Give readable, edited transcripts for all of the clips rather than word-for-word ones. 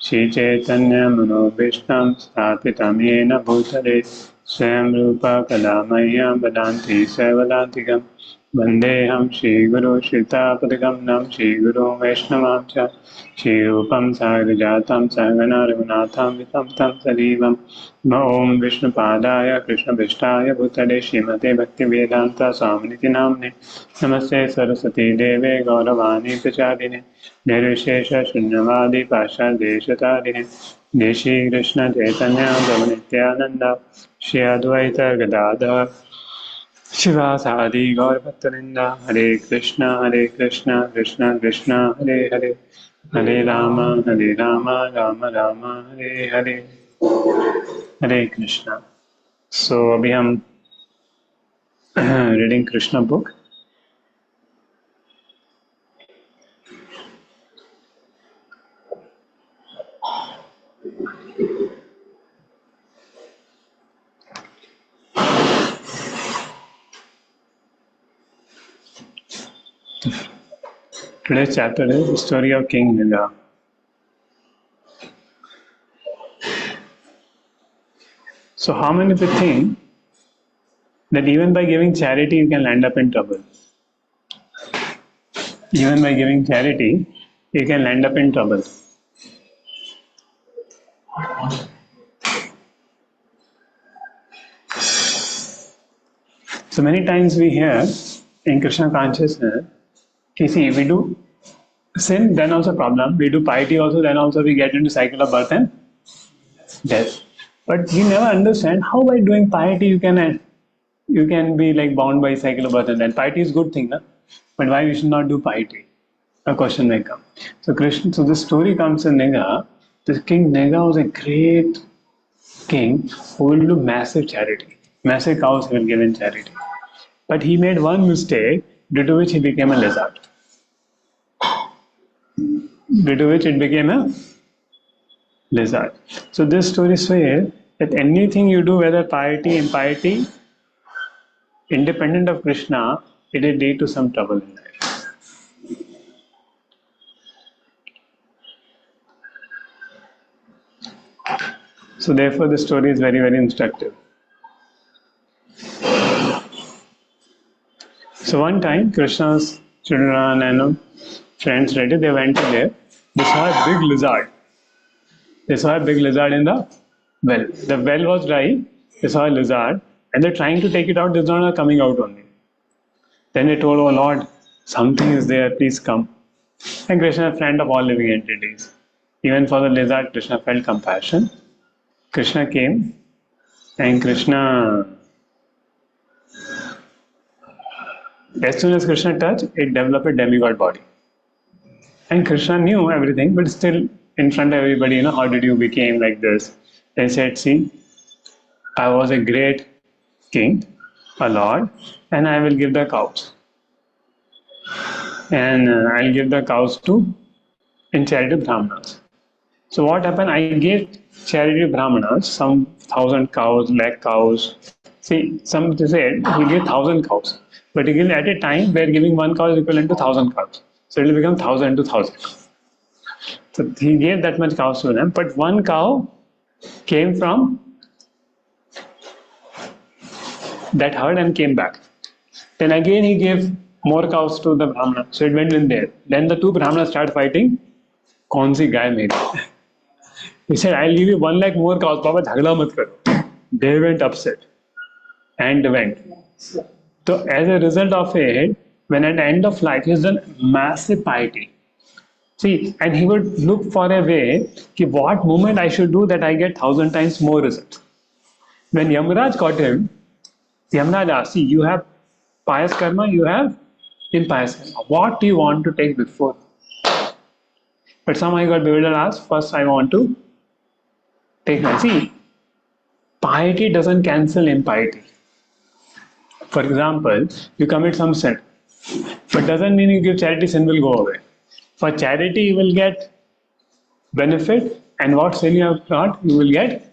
Shri Chaitanya Manobhishtam Sthapitam Yena Bhutale Swayam Rupa Kadamayyam Vadanti Saivadantikam Vandeham Shri Guru Shritapadikam Nam Shri Guru Vaishnavam Cha Shri Rupam Sagajatam Sagana Raghunatham Vitam Tam Sadivam Om Vishnu Padaya Krishna Vishtaya Bhutale Srimate Bhakti Vedanta Swaminiti Namne Namaste Saraswati Deve Gauravani Prachadine निर्विशेष शून्यवादी पाषाण देशतारिणे देशी कृष्ण चैतन्य प्रभु नित्यानंद श्री अद्वैत गदाधर शिवासादि गौरभक्तवृंद हरे कृष्ण कृष्ण कृष्ण हरे हरे हरे राम राम राम हरे हरे हरे कृष्ण. सो अभी हम reading Krishna book. Today's chapter is the story of King Nila. So how many of you think that even by giving charity you can land up in trouble? Even by giving charity you can land up in trouble. So many times we hear in Krishna consciousness, see, we do sin, then also problem. We do piety also, then also we get into cycle of birth and death. But we never understand how by doing piety you can be like bound by cycle of birth and death. Piety is good thing, na? But why we should not do piety? A question may come. So this story comes in Nega. This King Nega was a great king who will do massive charity. Massive cows he will give in charity. But he made one mistake due to which he became a lizard. Due to which it became a lizard. So this story says that anything you do, whether piety, impiety, independent of Krishna, it will lead to some trouble in life. So therefore the story is very, very instructive. So one time Krishna's children and friends ready, they went to there. They saw a big lizard. They saw a big lizard in the well. The well was dry. They saw a lizard and they're trying to take it out. It's not coming out only. Then they told, "Oh Lord, something is there. Please come." And Krishna, friend of all living entities, even for the lizard, Krishna felt compassion. Krishna came, and as soon as Krishna touched, it developed a demigod body. And Krishna knew everything, but still in front of everybody, how did you become like this? They said, see, I was a great king, a lord, and I will give the cows. And I'll give the cows to in charity Brahmanas. So what happened? I gave charity Brahmanas, some 1,000 cows, lakh cows. See, some said he gave 1,000 cows, but he gave at a time where giving one cow is equivalent to 1,000 cows. So it will become 1,000 to 1,000. So he gave that much cows to them, but one cow came from that herd and came back. Then again he gave more cows to the Brahmana, so it went in there. Then the two Brahmanas started fighting. कौन सी गाय मेरी? He said, I'll give you 1 lakh more cows, Papa, झगड़ा मत करो. They went upset and went. So as a result of it, when at the end of life, he's done massive piety. See, and he would look for a way, कि what movement I should do that I get 1,000 times more results. When Yamraj caught him, Yamraj asked, see, you have pious karma, you have impious karma. What do you want to take before? But somehow he got bewildered and asked, first I want to take my. See, piety doesn't cancel impiety. For example, you commit some sin, but doesn't mean you give charity, sin will go away. For charity, you will get benefit, and what sin you have got, you will get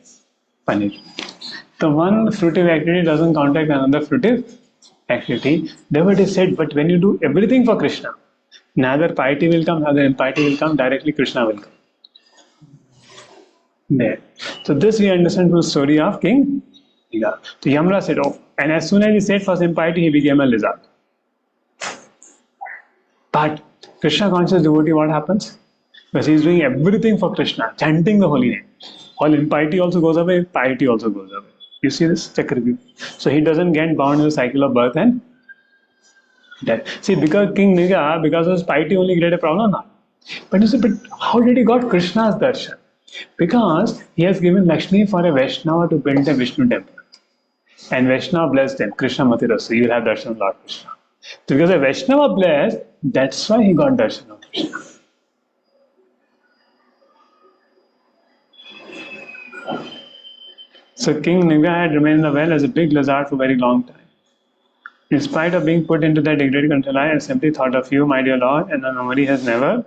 punishment. The one fruitive activity doesn't counteract another fruitive activity. Devotee said, but when you do everything for Krishna, neither piety will come, neither impiety will come, directly Krishna will come. there. So this we understand from the story of King Niga. So Yamra said, oh, and as soon as he said first impiety, he became a lizard. But Krishna conscious devotee, what happens? Because he's doing everything for Krishna, chanting the holy name. All impiety also goes away, piety also goes away. You see this Chakravyuh. So he doesn't get bound in the cycle of birth and death. See, because King Niga, because of his piety, only created a problem now. But you see, but how did he got Krishna's darshan? Because he has given Lakshmi for a Vaishnava to build a Vishnu temple. And Vaishnava blessed him, Krishna Matirasu, you will have darshan of Lord Krishna. So because a Vaishnava blessed, that's why he got darshan of Krishna. So King Niga had remained in the well as a big lizard for a very long time. In spite of being put into that degraded control, I simply thought of you, my dear Lord, and the memory was never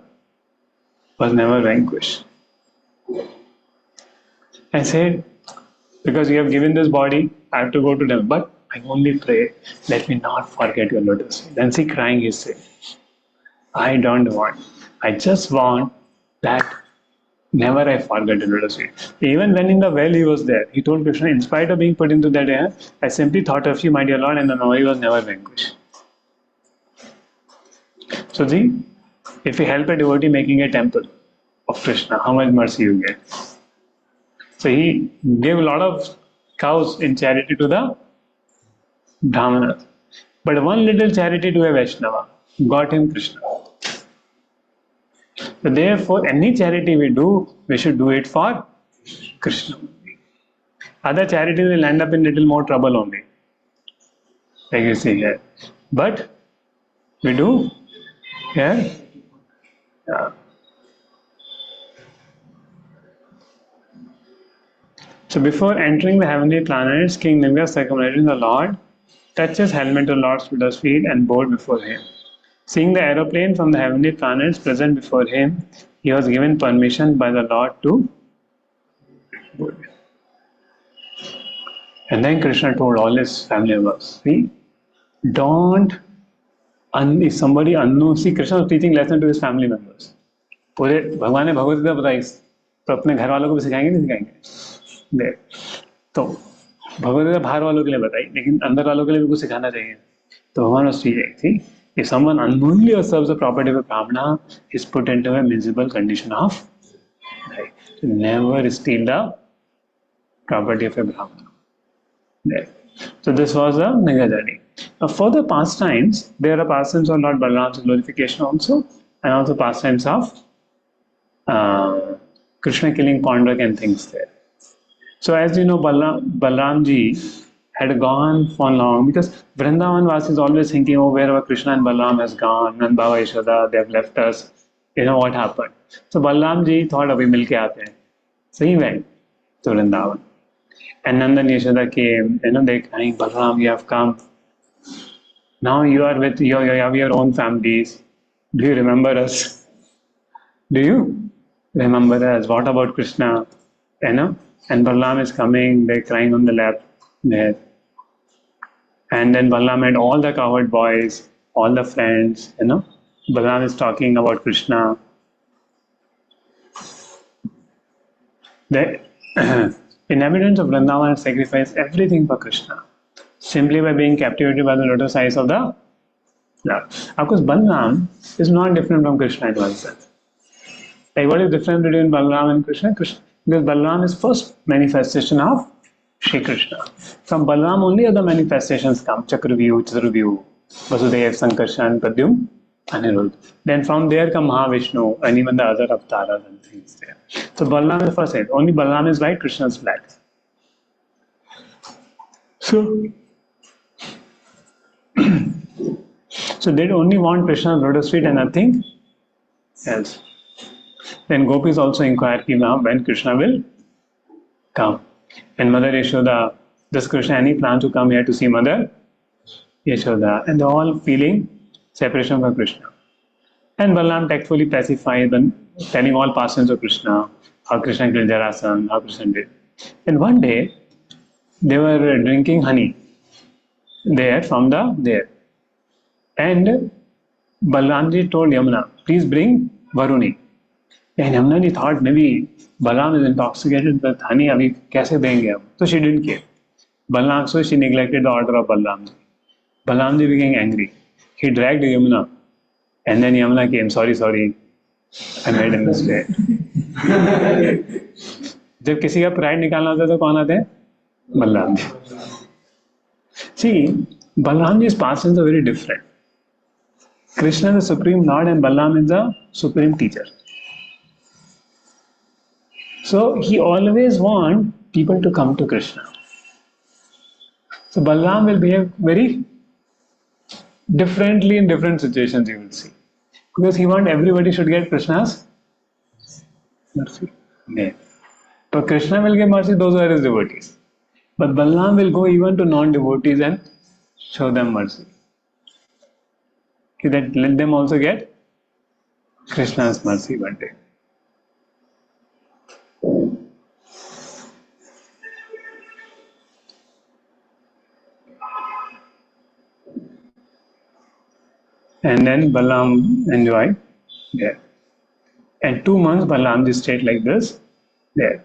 vanquished. I said, because you have given this body, I have to go to them. But I only pray, let me not forget your lotus feet. Then see, crying, he said, I don't want. I just want that never I forget the lotus feet. Even when in the well he was there, he told Krishna, in spite of being put into that air, I simply thought of you, my dear Lord, and the memory was never vanquished. So see, if you help a devotee making a temple of Krishna, how much mercy you get. So he gave a lot of cows in charity to the Brahmanas. But one little charity to a Vaishnava got him Krishna. So therefore, any charity we do, we should do it for Krishna. Other charities will end up in little more trouble only, like you see here. But we do here. Yeah. So before entering the heavenly planets, King Nivya circumambulating the Lord, touched his helmet to Lord's Buddha's feet and bowed before him. Seeing the aeroplane from the heavenly planets present before him, he was given permission by the Lord to board. And then Krishna told all his family members, see, don't, if somebody unknows, see, Krishna was teaching lesson to his family members. पूरे भगवान ने भगवत गीता बताई तो अपने घर वालों को भी सिखाएंगे नहीं सिखाएंगे देख तो भगवत गीता बाहर वालों के लिए बताई लेकिन अंदर वालों के लिए भी कुछ सिखाना चाहिए तो भगवान was teaching, see, if someone unknowingly usurps the property of a Brahmana, is put into a miserable condition of life. So never steal the property of a Brahmana. There. So this was the Niga journey. Now further pastimes, there are pastimes of Lord Balarama's glorification also, and also pastimes of Krishna killing Pandak and things there. So as you know, Balaramji had gone for long because Vrindavan Vasi is always thinking, oh, wherever Krishna and Balaram has gone, and Baba Yashoda, they have left us. You know what happened? So Balaramji thought, abhi milke aate hain. So he went to Vrindavan. And Nanda and Yashoda came, they crying, Balaram, you have come. Now you are with you have your own families. Do you remember us? Do you remember us? What about Krishna? And Balaram is coming, they're crying on the lap there. And then Balaram had all the cowherd boys, all the friends, Balaram is talking about Krishna. The inhabitants of Vrindavan sacrificed everything for Krishna, simply by being captivated by the lotus eyes of the Lord. Of course, Balaram is not different from Krishna in one sense. Like what is different between Balaram and Krishna? Because Balaram is first manifestation of Shri Krishna. From Balaram only other manifestations come, Chakravyuh, Chaturvyuh, Vasudev, Sankarshan, Pradyum, Anirudh. Then from there come Mahavishnu and even the other avatars and things there. So Balaram is the first head. Only Balaram is white, Krishna is black. So they only want Krishna's lotus feet and nothing else. Then gopis also inquire when Krishna will come. And Mother Yashoda, does Krishna any plan to come here to see Mother Yashoda? And they're all feeling separation from Krishna. And Balaram tactfully pacified them, telling all pastimes of Krishna, how Krishna killed Jarasan, how Krishna did. And one day, they were drinking honey there from there. And Balaramji told Yamuna, please bring Varuni. And Yamuna thought maybe Balaram is intoxicated with honey, अभी कैसे देंगे हम? So she didn't care. Balaram, so she neglected the order of Balaram. Balaram became angry. He dragged Yamuna, and then Yamuna came. Sorry, I made a mistake. जब किसी का pride निकालना होता है तो कौन आते हैं? Balram ji. See, Balaram ji's pastimes are very different. Krishna is the supreme lord and Balaram is the supreme teacher. So he always wants people to come to Krishna. So Balaram will behave very differently in different situations, you will see. Because he wants everybody should get Krishna's mercy. Yeah. But Krishna will give mercy those who are his devotees. But Balaram will go even to non-devotees and show them mercy. That let them also get Krishna's mercy one day. And then Balaram enjoyed there. And 2 months Balaram just stayed like this there.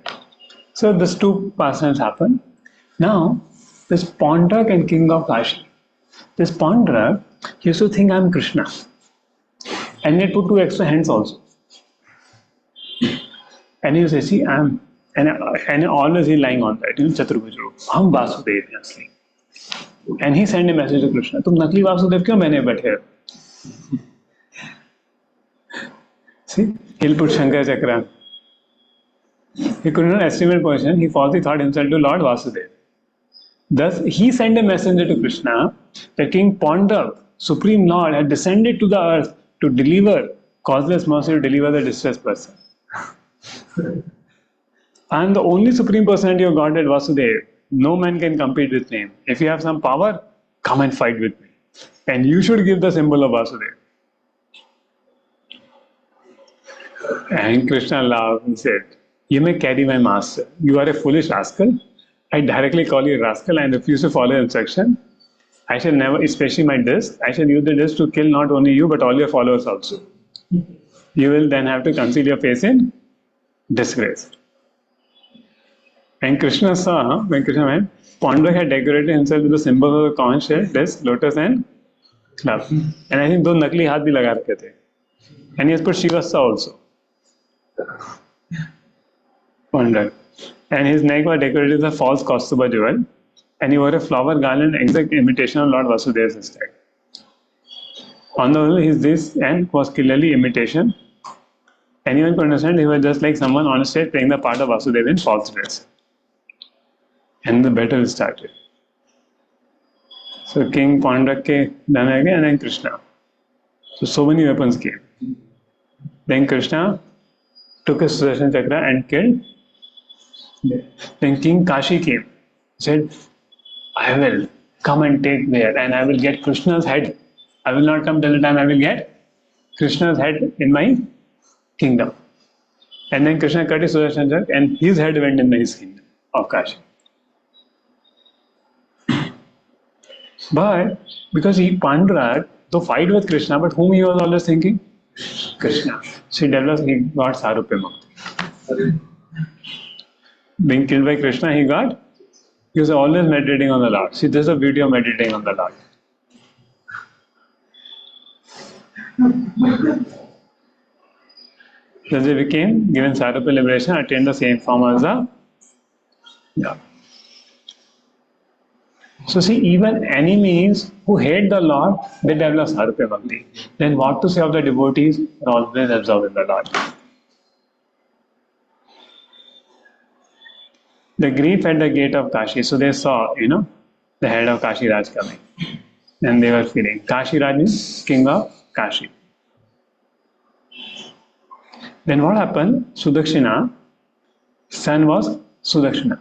So these two pastimes happen. Now, this Pandrak and king of Kashi. This Pandrak used to think I'm Krishna. And he put 2 extra hands also. And he used to say, see, I'm, and always he lying on that, Chaturbuj rope. हम वासुदेव हैं असली. And he sent a message to Krishna. तुम नकली वासुदेव क्यों बने बैठे हो? See, he'll put Shankar Chakra. He could not estimate position. He falsely thought himself to Lord Vasudeva. Thus, he sent a messenger to Krishna that King Pandrak, Supreme Lord, had descended to the earth to deliver causeless mercy to deliver the distressed person. I am the only Supreme Personality of Godhead, Vasudeva. No man can compete with me. If you have some power, come and fight with me. And you should give the symbol of Vasudeva. And Krishna laughed and said, you may carry my master. You are a foolish rascal. I directly call you a rascal and refuse to follow instruction. I shall never, especially my disc, I shall use the disc to kill not only you but all your followers also. You will then have to conceal your face in disgrace. And Krishna saw, when Krishna went, Pandrak had decorated himself with the symbol of the conch shell, disc, lotus and club. And I think 2 nakli haath bhi laga rakhe the. And he has put Shivasa also. Pandrak. And his neck was decorated with a false Kaustuba jewel. And he wore a flower garland, exact imitation of Lord Vasudeva's instead. On the whole, his this and was clearly imitation. Anyone could understand he was just like someone on a stage playing the part of Vasudeva in false dress. And the battle started. So King Pandrak came, and then Krishna. So many weapons came. Then Krishna took his Sudarshan Chakra and killed. Then King Kashi came, said, I will come and take there and I will get Krishna's head. I will not come till the time I will get Krishna's head in my kingdom. And then Krishna cut his Sudarshan Chakra and his head went in his kingdom of Kashi. But because he Pandrak, to fight with Krishna, but whom he was always thinking? Krishna. So he got Sarupya Mukti. Being killed by Krishna, he was always meditating on the Lord. See, this is the beauty of meditating on the Lord. Thus they became, given Sarupya liberation, attained the same form as the Lord. So see, even enemies who hate the Lord, they develop Sarupya Bhakti. Then what to say of the devotees are always absorbed in the Lord. The grief at the gate of Kashi. So they saw, the head of Kashi Raj coming. And they were feeling. Kashi Raj is king of Kashi. Then what happened? Sudakshina, son was Sudakshina.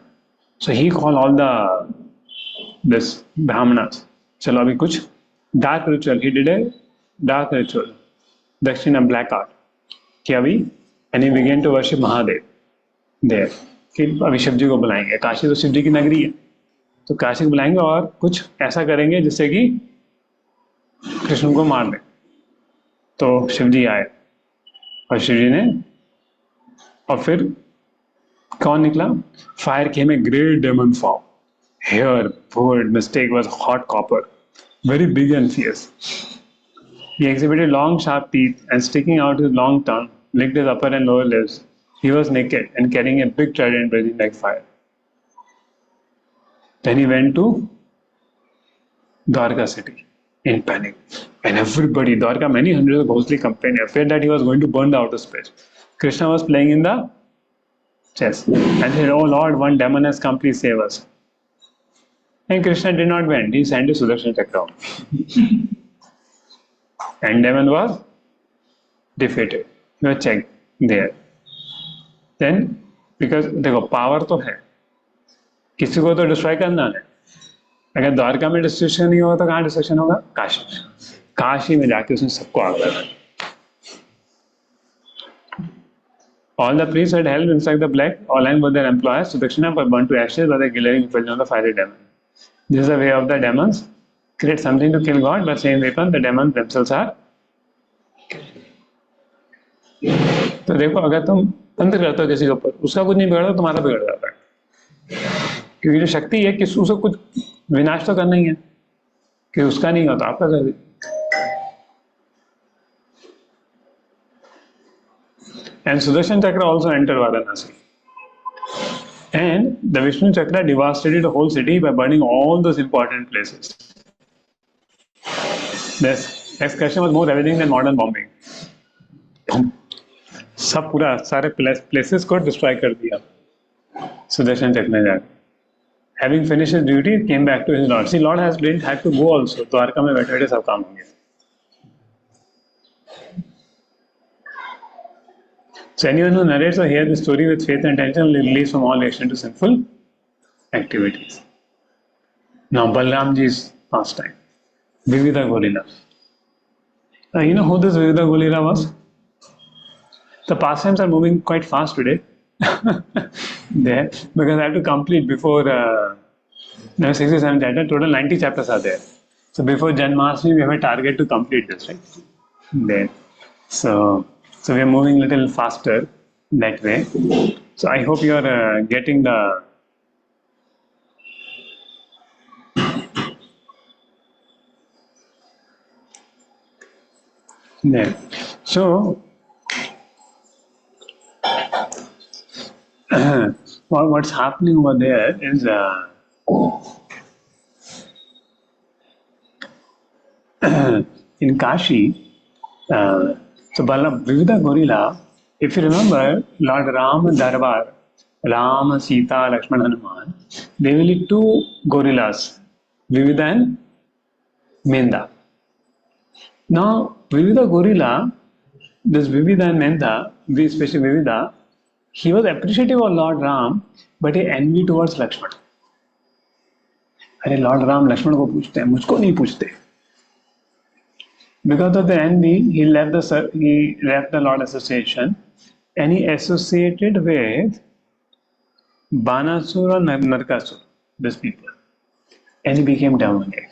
So he called all this Brahmanas. Chalo abhi kuch dark ritual. He did a dark ritual. Dakshina, black art. And he began to worship Mahadev there. कि अभी शिव जी को बुलाएंगे. काशी तो शिव जी की नगरी है, तो काशी को बुलाएंगे और कुछ ऐसा करेंगे जिससे कि कृष्ण को मार दें. तो शिव जी आए और शिव जी ने और फिर कौन निकला? Fire came a great demon form. Here, word mistake was hot copper, very big and fierce. He exhibited long, sharp teeth, and sticking out his long tongue, licked his upper and lower lips. He was naked and carrying a big trident blazing like fire. Then he went to Dwarka city in panic. And everybody, Dwarka, many hundreds of ghostly companions, feared that he was going to burn the outer space. Krishna was playing in the chess and said, "Oh Lord, one demon has come, please save us." And Krishna did not win. He sent his Sudarshan Chakra. And demon was defeated. He was checked there. Then, because देखो power तो है, किसी को तो destroy करना है. अगर द्वारका में डिस्ट्रक्शन नहीं होगा तो कहाँ डिस्ट्रक्शन होगा? काशी में. काशी में जाके उसने सबको आग लगाया. All the priests had helped inside the black. All hands were their employers. Sudakshina were burned to ashes by the glaring effect of the fiery demon. This is the way of the demons. Create something to kill God, but same weapon, the demons themselves are. तो देखो, अगर तुम तंत्र करते हो किसी के ऊपर, उसका कुछ नहीं बिगड़ता, तुम्हारा बिगड़ जाता है. क्योंकि जो शक्ति है कि उसको कुछ विनाश तो करना ही है, कि उसका नहीं होता आपका कर दे. And Sudarshan Chakra also entered Varanasi. And the Vishnu Chakra devastated the whole city by burning all those important places. This excursion was more ravaging than modern bombing. सब पूरा सारे places को destroy कर दिया Sudarshan Chakra ने जाकर. Having finished his duty, he came back to his lord. See, Lord didn't have to go also. Dwarka में बैठे बैठे सब काम हो गया. So anyone who narrates or hears the story with faith and attention will release from all action to sinful activities. Now Balramji's pastime, Vividha Gorila. You know who this Vividha Gorila was? The pastimes are moving quite fast today. There, because I have to complete before 67 chapters. Total 90 chapters are there. So before Janmashtami, we have a target to complete this, right? There. So we are moving a little faster that way. So I hope you are getting the there. So what's happening over there is in Kashi. So Vividha Gorila, if you remember, Lord Ram Darbar, Ram, Sita, Lakshman, Hanuman, they will be two gorillas, Vividha and Menda. Now, Vividha Gorila, this Vividha and Menda, especially Vividha, he was appreciative of Lord Ram, but he envy towards Lakshman. अरे Lord Ram Lakshman को पूछते हैं, मुझको नहीं पूछते. Because of the envy, he left the Lord Association and he associated with Banasur and Narkasur, these people, and he became demonic.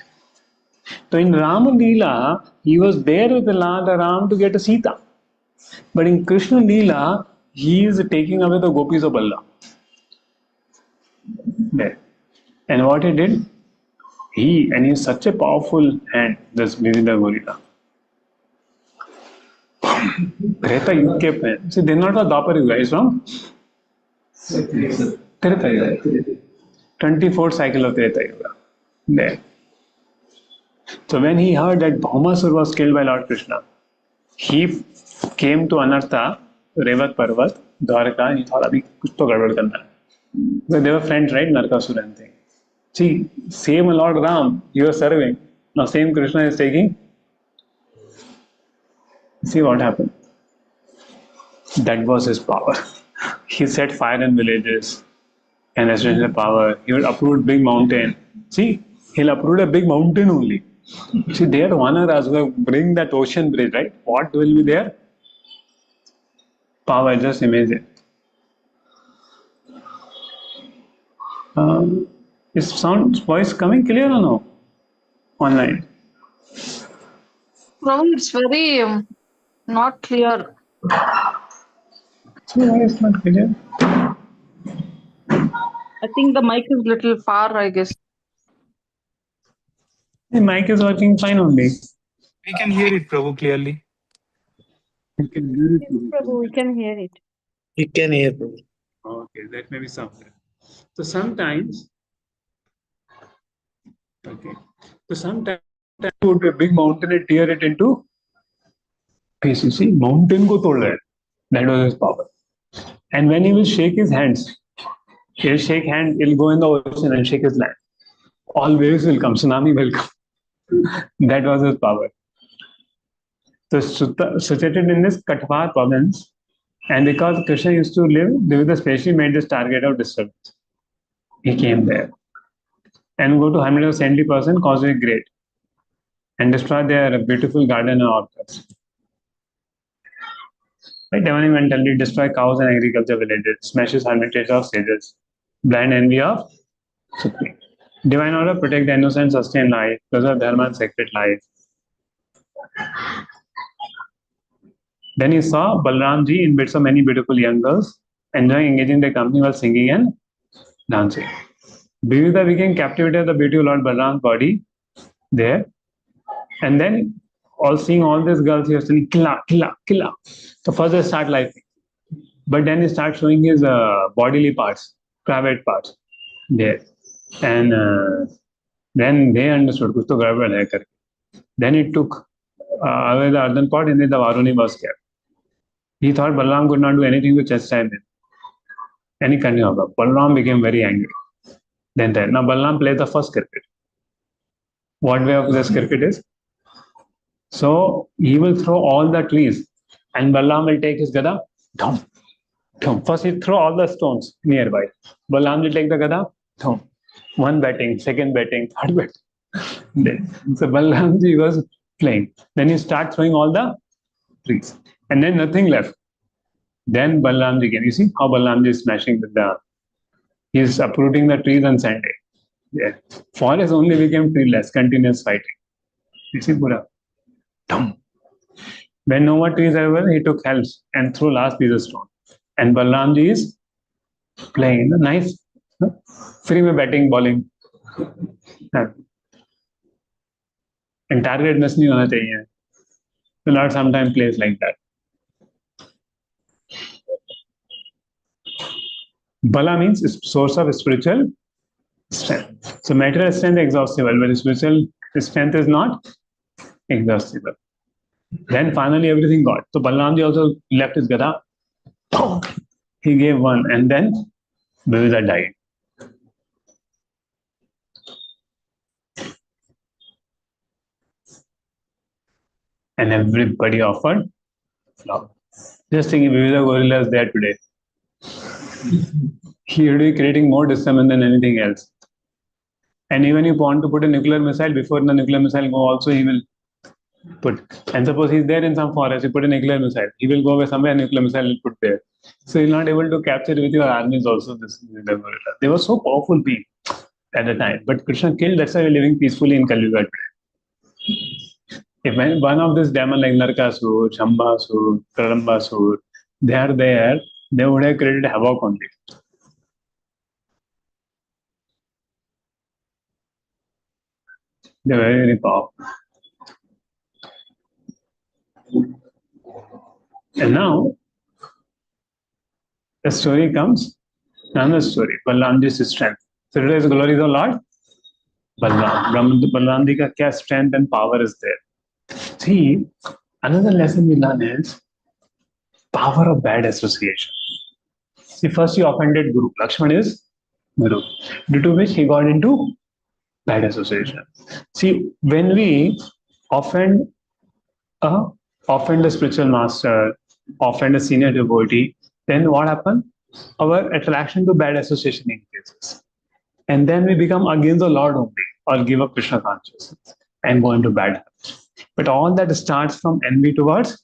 So in Rama Leela, he was there with the Lord Ram to get a Sita, but in Krishna Leela, he is taking away the gopis of Allah. There. And what he did, he is such a powerful hand, this Vividha Gorila. Treta Yuga, see, they're not a Dwapar Yuga, is from Treta Yuga, 24th cycle of Treta Yuga. There. So when he heard that Bhaumasur was killed by Lord Krishna, he came to Anartha, Revat Parvat, Dwarka, and he thought, "Abhi kuch to gadbad karna hai." Because they were friends, right? Narkasur and thing. See, same Lord Ram, you are serving. Now same Krishna is taking. See what happened? That was his power. He set fire in villages and residential power. He would uproot big mountain. See, he'll uproot a big mountain only. See, there Vanaras will bring that ocean bridge, right? What will be there? Power, just imagine. Is voice coming clear or no? Online. No, it's very not clear. Why is not clear? I think the mic is little far, I guess. The mic is working fine only. We can hear it, Prabhu, clearly. You can hear it. Yes, Prabhu, we can hear it. You can hear, Prabhu. Okay, that may be something. So sometimes, okay. So sometimes would be a big mountain and tear it into pieces. You see, mountain ko tod raha hai. That was his power. And when he will shake his hands, he'll shake hand, he'll go in the ocean and shake his land. All waves will come, tsunami will come. That was his power. So situated in this Katwar province, and because Krishna used to live, Devita specially made this target of disturbance. He came there and go to 170% causeway great and destroy their beautiful garden and orchards. Right? Developmentally destroy cows and agriculture villages, smashes hermitage of sages, blind envy of supreme. Divine order protect the innocent, sustain life, preserve dharma and sacred life. Then he saw Balramji in bits of many beautiful young girls, enjoying engaging their company while singing and dancing. Bivida became captivated of the beauty of Lord Balram's body there. And then, all seeing all these girls, he was saying, killa, killa, killa. So first they start liking. But then he starts showing his bodily parts, private parts there. And then they understood, kuch to gadbad hai karke. Then it took away the earthen pot and then the Varuni was kept. He thought Balaram could not do anything to chastise him. And he continued. Balaram became very angry. Then now Balaram plays the first cricket. What way of this cricket is? So he will throw all the trees, and Balaram will take his gada. Thum, thum. First he throw all the stones nearby. Balaram will take the gada. Thum. One batting, second batting, third batting. So Balaramji was playing. Then he start throwing all the trees, and then nothing left. Then Balaramji came. You see how Balaramji is smashing with the. He is uprooting the trees and sending. Yeah. Forest only became treeless, continuous fighting. You see, Pura. Thum. When no more trees available, he took helps and threw last piece of stone. And Balramji is playing the nice, free में batting, bowling. And target miss नहीं होना चाहिए. The Lord sometimes plays like that. Bala means source of spiritual strength. So material strength is exhaustible, but spiritual strength is not exhaustible. Then finally everything got. So Balramji also left his gada. He gave one, and then Vivida died. And everybody offered flower. Just think if Vivida Gorilla is there today, he would be creating more disturbance than anything else. And even if you want to put a nuclear missile, before the nuclear missile go, also he will put. And suppose he's there in some forest, you put a nuclear missile, he will go away somewhere, nuclear missile will put there. So you're not able to capture with your armies also this gorilla. They were so powerful beings at the time. But Krishna killed, that's why we're living peacefully in Kali Yuga today. If one of these demons like Narkasur, Shambhasur, Karambasur, they are there, they would have created havoc only. They're very, very powerful. And now the story comes, another story, Balramji's strength. So today's glory is the Lord Balaram. Balramji ka kya strength and power is there. See, another lesson we learn is power of bad association. See, first he offended Guru. Lakshman is Guru, due to which he got into bad association. See, when we offend a offend a spiritual master, offend a senior devotee, then what happens? Our attraction to bad association increases. And then we become against the Lord only, or give up Krishna consciousness and go into bad habits. But all that starts from envy towards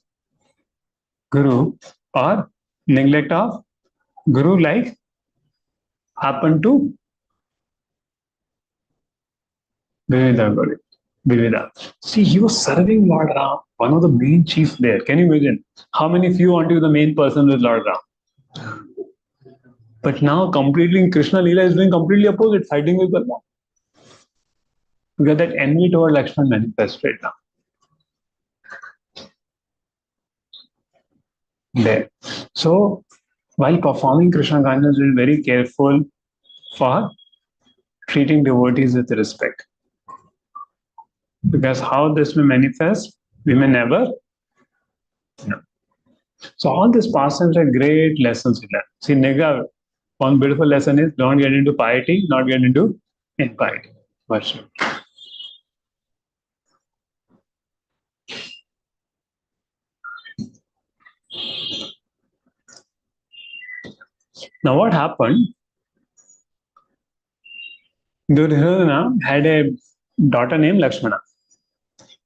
Guru or neglect of Guru, like happened to Vivida. See, he was serving Lord Ram, one of the main chiefs there. Can you imagine? How many of you want to be the main person with Lord Ram? But now completely Krishna Leela is doing completely opposite, fighting with Balram. Because that envy toward Lakshman manifested now. There. So while performing Krishna consciousness, we are very careful for treating devotees with respect. Because how this may manifest, we may never know. So all these pastimes are great lessons we learn. See, Nega, one beautiful lesson is don't get into piety, not get into impiety. Worship. Now what happened? Duryodhana had a daughter named Lakshmana.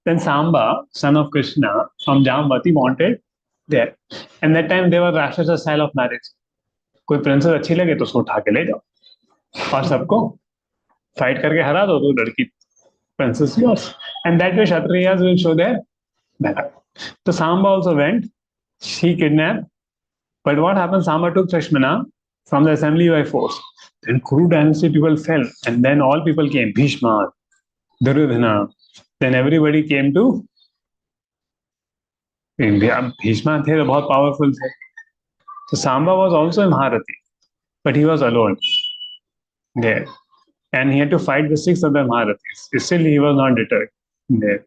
Then Samba, son of Krishna from Jambavati, wanted there. And that time they were Rashtra style of marriage. कोई princess अच्छी लगे तो उसको उठा के ले जाओ और सबको फाइट करके हरा दो तो लड़की princess yours. And that way Kshatriyas will show their valor. So Samba also went. She kidnapped. But what happened? Samba took Lakshmana from the assembly by force. Then Kuru dynasty people fell. And then all people came. Bhishma, Duryodhana. Then everybody came to India. Bhishma थे तो बहुत powerful थे. So Samba was also a Maharati. But he was alone there. And he had to fight the 6 other Maharathis. Still he was not deterred there.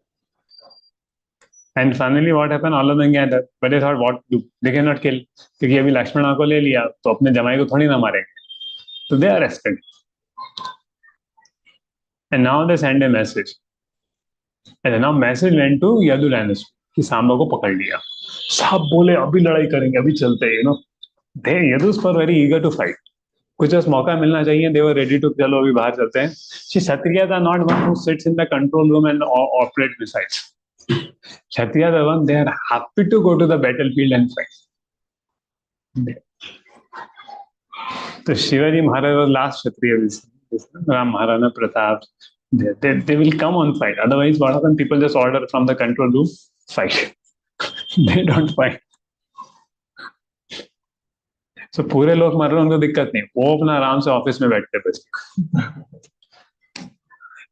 And finally what happened? All of them gathered. But they thought what to do? They cannot kill. क्योंकि अभी लक्ष्मण को ले लिया तो अपने जमाई को थोड़ी ना मारेंगे. So they arrested. And now they send a message. And now message went to Yadu dynasty कि सांबा को पकड़ लिया. सब बोले अभी लड़ाई करेंगे, अभी चलते हैं, They Yadus were very eager to fight. कुछ बस मौका मिलना चाहिए. They were ready to चलो अभी बाहर चलते हैं. See, Kshatriyas are not one who sits in the control room and operate missiles. Kshatriyas are one, they are happy to go to the battlefield and fight. So Shivaji Maharaj was last Kshatriya. Ram Maharana Pratap. They will come on fight. Otherwise, what happens? People just order from the control room, fight. They don't fight. So पूरे लोग मर रहे हैं, उनको दिक्कत नहीं. वो अपना आराम से ऑफिस में बैठते बस.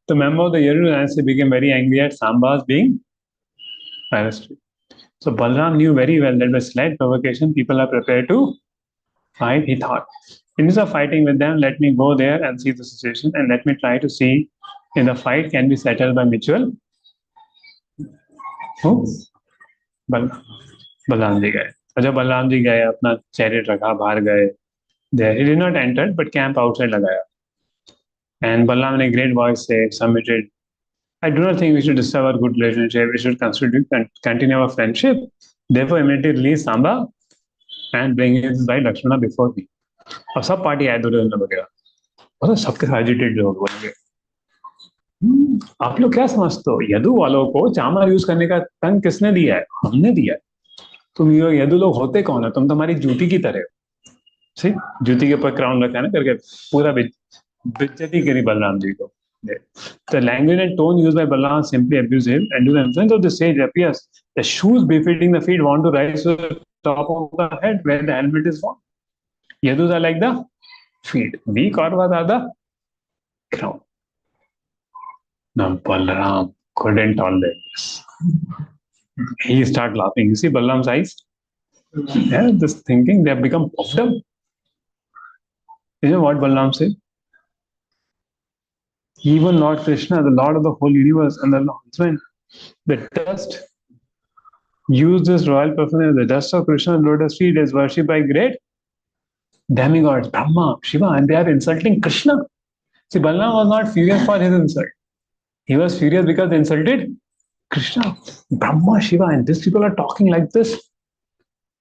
The member of the Yadu dynasty became very angry at Samba's being arrested. So Balram knew very well that by slight provocation, people are prepared to fight. He thought, instead of fighting with them, let me go there and see the situation, and let me try to see if the fight can be settled by mutual. Balram ji गए. और जब बलराम जी गए, अपना chariot रखा, बाहर गए. There he did not enter, but camp outside लगाया. And Balaram in a great voice said, submitted, I do not think we should disturb our good relationship. We should continue our friendship. Therefore, immediately release Samba and bring his wife Lakshmana before me. और सब party आए दुर्योधन वगैरह. और सबके साथ agitated लोग बन गए. आप लोग क्या समझते हो? यदु वालों को चामर यूज करने का तंग किसने दिया है? हमने दिया है. तुम ये यदु लोग होते कौन है? तुम तुम्हारी जूती की तरह. See, जूती के ऊपर क्राउन रखा है ना करके पूरा बेइज्जती करी बलराम जी को. The language and tone used by Balaram is simply abusive, and to the influence of the sage appears the shoes befitting the feet want to rise to the top of the head where the helmet is found. Yadus are like the feet. We Kauravas are the crown. Now Balaram couldn't tolerate this. He started laughing. You see Balaram's eyes? Yeah, this thinking, they have become puffed up. You know what Balaram said? Even Lord Krishna, the Lord of the whole universe, and the Lord, the dust, use this royal perfume. The dust of Krishna's lotus feet is worshipped by great demigods, Brahma, Shiva, and they are insulting Krishna. See, Balaram was not furious for his insult. He was furious because they insulted Krishna, Brahma, Shiva, and these people are talking like this.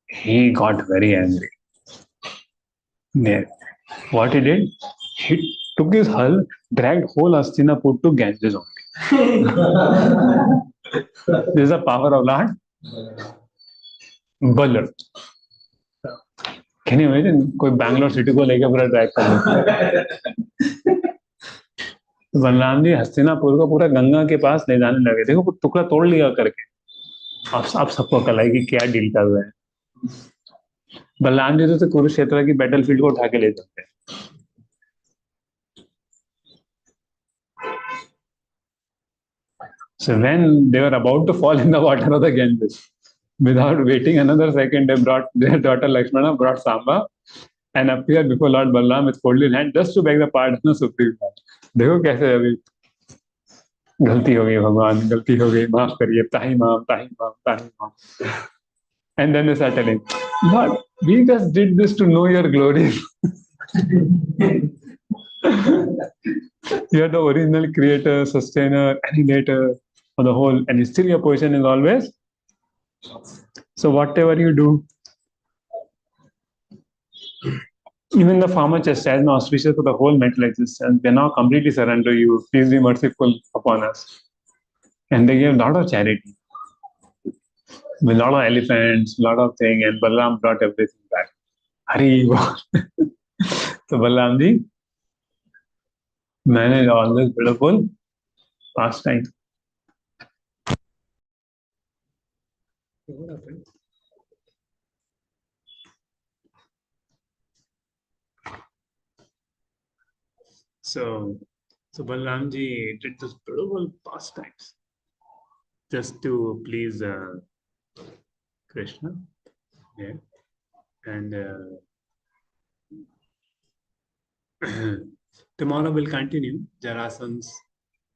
He got very angry. Yeah. What he did? He took his hull, dragged whole Hastinapur to Ganges only. This is the power of Lord Balar. Can you imagine? कोई Bangalore city को लेकर पूरा drag कर बलराम जी हस्तिनापुर को पूरा गंगा के पास ले जाने लगे. देखो टुकड़ा तोड़ लिया करके. आप सबको कल आएगी क्या डील कर रहे हैं. बलराम जी तो कुरुक्षेत्र की बैटलफील्ड को उठा के ले जाते हैं. So when they were about to fall in the water of the Ganges, without waiting another second, they brought their daughter Lakshmana, brought Samba, and appeared before Lord Balaram with folded hand just to beg the pardon of Supreme Lord. देखो कैसे अभी गलती हो गई भगवान, गलती हो गई, माफ करिए, ताही माम, ताही माम, ताही माम. And then they start telling, Lord, we just did this to know your glories. You are the original creator, sustainer, animator for the whole, and still your position is always. So whatever you do, even the farmer chest as an auspicious for the whole mental existence, they now completely surrender you. Please be merciful upon us. And they gave a lot of charity, with a lot of elephants, a lot of things, and Balaram brought everything back. Hari Bol. So Balaram ji managed all this beautiful pastime. So, so Balaramji did this beautiful pastimes just to please Krishna. Yeah. And tomorrow we'll continue Jarasan's